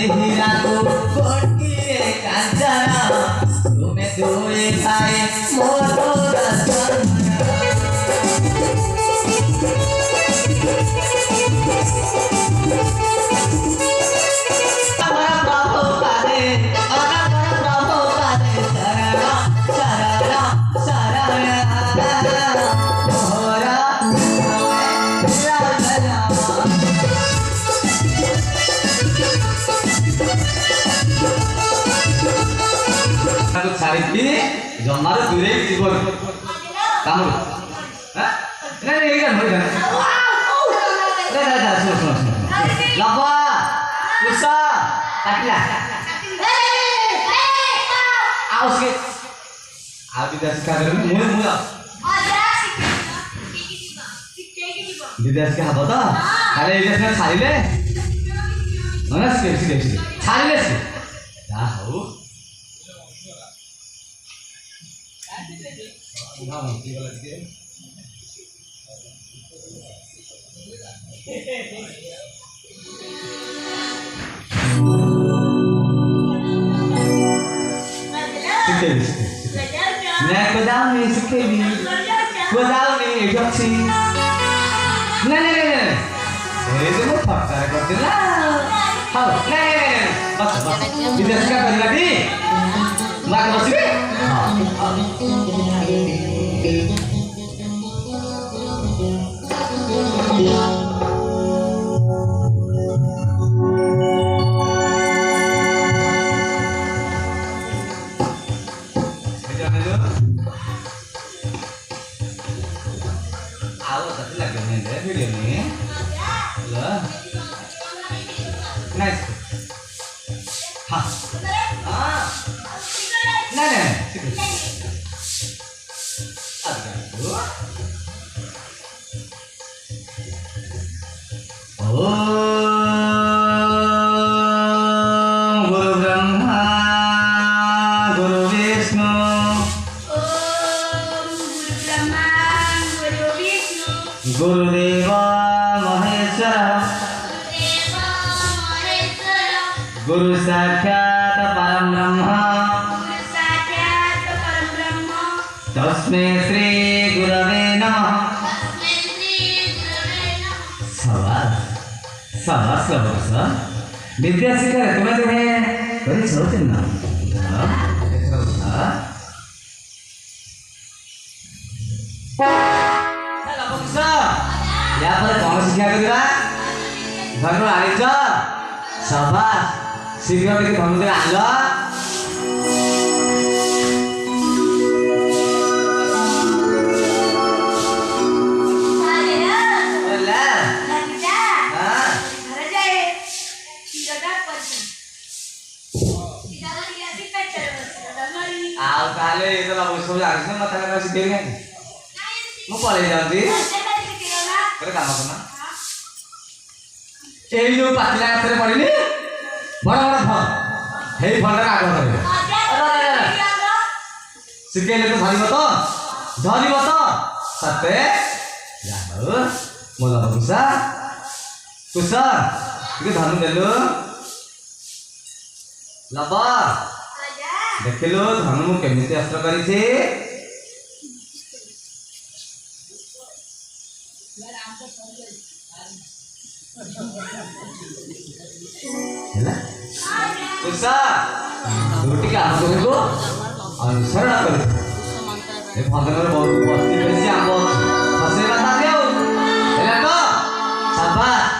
हीरा को गोटिए कांचना तुम्हें दोए भाई मोरो जमार दूरे जीवन काम हां नहीं नहीं ये नहीं दा सुन लबा कुसा काटला आउस के आदि दस का मुळे मुळा विदेश के हबो त खाली विदेश में छाड़िले मनस के छाड़िले जा हो ना मस्ती वाला के मैं गोदाम में सिखेगी गोदाम में जॉक्सी नहीं ये तो बहुत फटका है करते ना हाँ नहीं बस विदेश का करना भी मार बस भी वीडियो में नाइस हाँ हाँ नहीं गुरु ब्रह्मा गुरु विष्णु गुरुदेव गुरु साक्षात् परम ब्रह्म तस्मै श्री गुरवे नमः शाबाश विद्या शिखर तुम्हें बड़ी सोच ना यहाँ पर कौन शिक्षा करेगा धर्म आनिच शाबाश शीघ्र टिके धर्म दे आनिल आओ ताले ये तो बाबू सब जानिस ना माथा लगा सिखे नहीं मु पळे जाउती करे काम करना एई जो पातला हाथ पड़िनी बड़ बड़ फल हे फल आग धरे सिखेले तो धरिब तो सते जाओ मोला कुसा कुसा के धनु देलो लबा देखिलो धनु मु केमिति अस्त्र करी छे ହେଲା Susah. Dulu tiga aku itu. Answer apa itu? Pandangan baru pasti bersiap bos. Masih batang yuk. Lihat kok. Sabar.